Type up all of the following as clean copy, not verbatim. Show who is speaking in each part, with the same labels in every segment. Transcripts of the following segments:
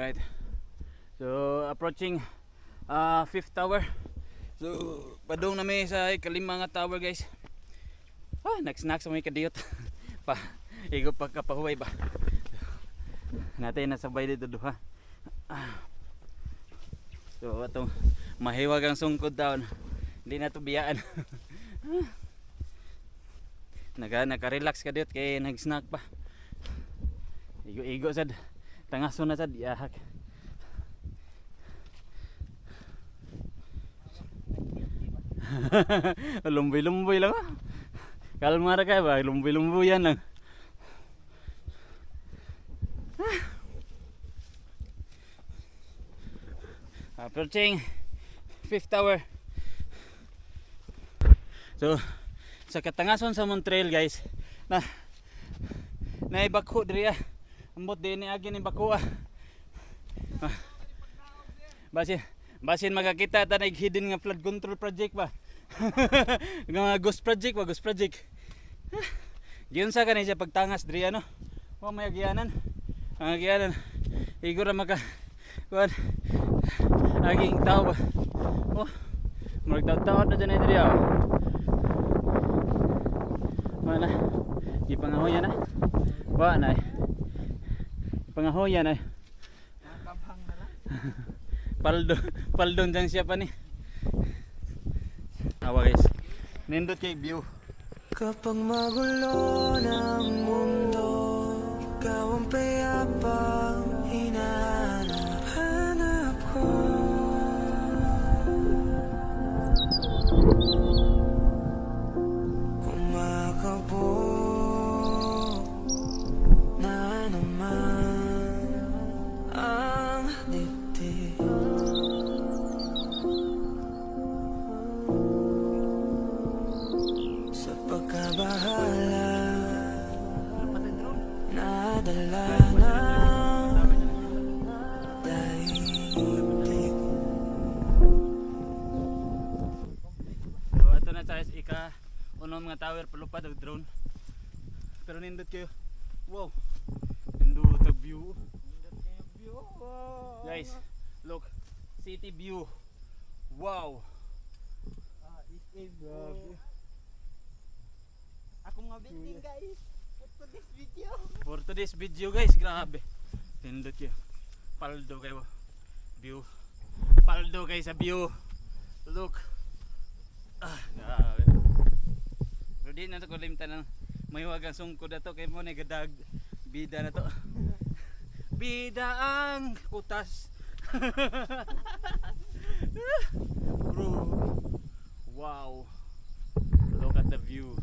Speaker 1: Alright. So approaching fifth tower. So padung na may sa ikalima nga tower guys. Next sa may kadiyot. Pa igo pagkapahuway ba. Natin nasabay dito duha. So atong mahiwag ang sungkod down. Hindi na to biyaan. Naka-relax ka dito kay nag-snack pa. Igo sad. Tangaso na sad yahak. Lumboy-lumboy lang. Kalmar ka ba? Lumboy-lumboy yan lang. Approaching fifth tower. So sa katangason sa Montreal guys, na ibako diri ambot din ni agi ni bako. Basin magakita ta nag hidden nga flood control project ba. Nga ghost project. Giunsa ka ni siya pagtangas diri ano? Wa may agianan. Ang agianan igo ra maka kuan aging tao ba. Magtaw-taw na dyan diri ah. Mana? Ipangahoyan na. Wa na. Ipangahoyan na.
Speaker 2: Nakabhang na lang.
Speaker 1: Paldon dyan siya pa ni. Awa guys. Nindot kay view.
Speaker 3: Kapag magulo ng mundo, ikaw ang payapang hinahanap ko. Kumakabog na naman ang dibdib. Sa pagkabahala nadala ng daigdig.
Speaker 1: So ato na sa ika-unom nga tower palupad og drone. Pero nindot kayo. Wow. Nindot ang view. Guys, look. City view. Wow.
Speaker 2: Ako mga binding guys.
Speaker 1: For today's video guys, grabe. Nindot kayo. Paldo kayo. View. Paldo kayo sa view. Look. Grabe. Pero di na ito kulimtan ng mahiwag ang sungkod na to. Kaya mo na gadag. Bida na to. Bida ang kutas. Bro. Wow. Look at the view.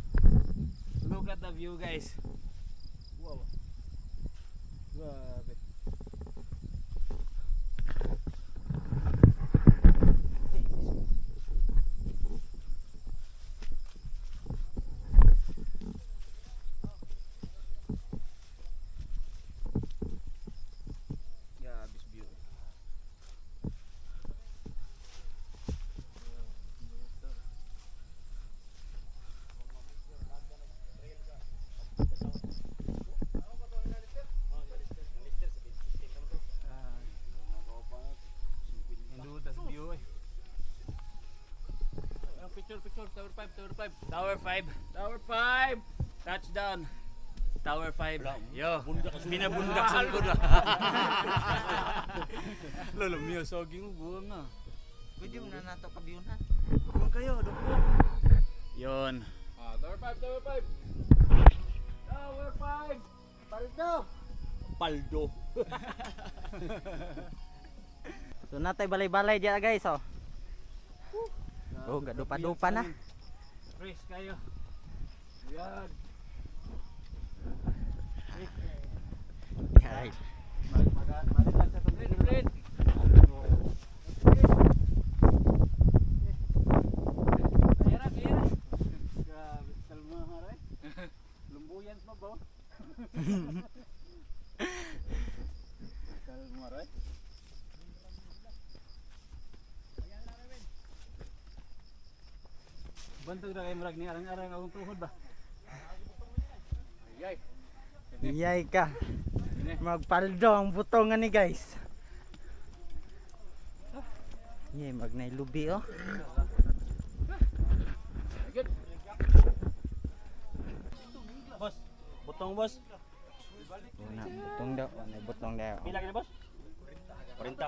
Speaker 1: Look at the view guys. Wow. Grabe. Grabe view. Picture, Tower 5, touchdown. Tower 5. Yo, binabundak sa likod. Lolo, miyo soging buwang na.
Speaker 2: Pwede mo na nato kabiyunan.
Speaker 1: Buwang kayo, dukpo. Yon.
Speaker 2: Tower 5.
Speaker 1: Tower 5.
Speaker 2: Paldo.
Speaker 4: So natay balay-balay dyan guys oh. Oh, gadupa-dupa na.
Speaker 1: Fresh kayo. Yan.
Speaker 4: Ay.
Speaker 1: Mag-relax sa complete. Kaya. Grabe, kalmahar eh. Lumbuyan pa ba? Kalmahar eh. Bantog na kayo marag ni arang-arang akong tuhod ba? Ayay.
Speaker 4: Iyay ka. Magpaldo ang butongan ni guys. Yeah, magnay lubi oh.
Speaker 1: Boss, butong boss.
Speaker 4: Wala butong daw, wala butong daw.
Speaker 1: Pila ka boss? 40.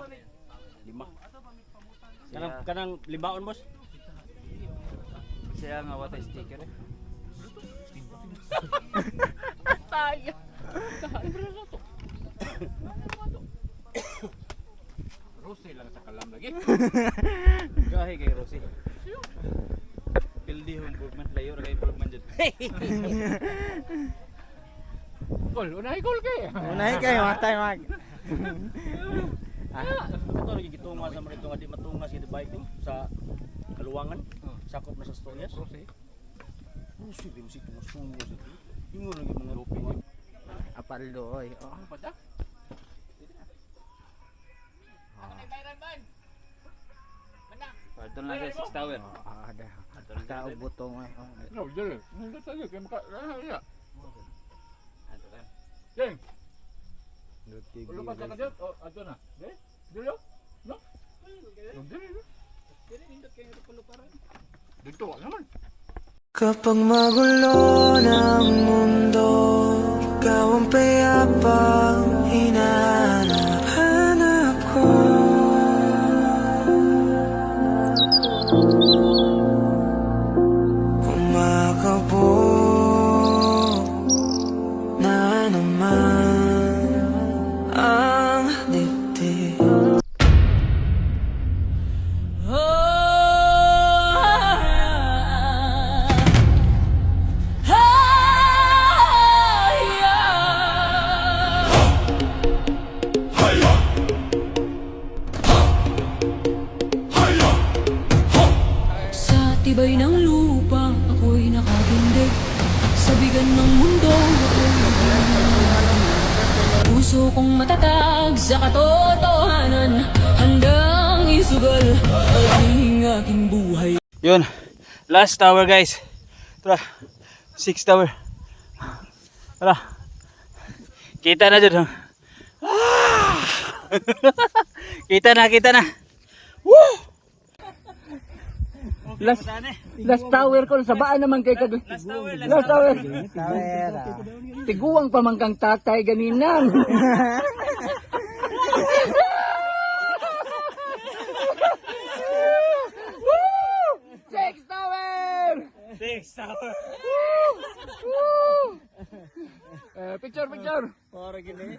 Speaker 1: 5. Kanang limbaon boss. Siya nga watay sticker eh.
Speaker 2: Rosy lang sa kalam lagi.
Speaker 1: Gahi kay Rosie. Pildi home improvement layo ra kay improvement jud.
Speaker 2: Gol, unay gol kay.
Speaker 4: Unay kayo matay mag.
Speaker 1: Ito lagi gitunga sa mga nga di matunga si bike no sa kaluwangan. Sakop na sa storyas.
Speaker 2: Rosy.
Speaker 1: Rosie di mo si tumusungo sa. Ingon lagi mga lupi.
Speaker 4: Apaldo oy. Oh.
Speaker 2: Ano pa ta?
Speaker 1: Pardon lang sa 6 tower.
Speaker 4: Ada. Ka butong ay. Oh.
Speaker 2: No, dili. Nang tayo kay maka. Ya.
Speaker 1: Ato kan.
Speaker 2: Jeng. Ulo pa sa kadyo. Oh, ato na. Dili? Dili? No? Dili. Dito naman.
Speaker 3: Kapag magulo ng mundo, ikaw ang payapang hinahanap ko. Kumakabog na naman ang dibdib.
Speaker 5: Sa tibay ng lupa, ako'y nakatindig. Sa bigan ng mundo, ako'y naging puso kong matatag sa katotohanan. Handang isugal ang aking buhay.
Speaker 1: Yun. Last tower guys. Tara. 6 tower. Tara. Kita na dyan. Ah! Kita na. Woo!
Speaker 2: Last tower ko sa baan naman kay kag.
Speaker 1: Last tower.
Speaker 2: Last tower.
Speaker 4: Kawera.
Speaker 2: Tiguang pamangkang tatay ganinang. Six tower.
Speaker 1: 6 tower.
Speaker 2: Picture.
Speaker 1: Para gini.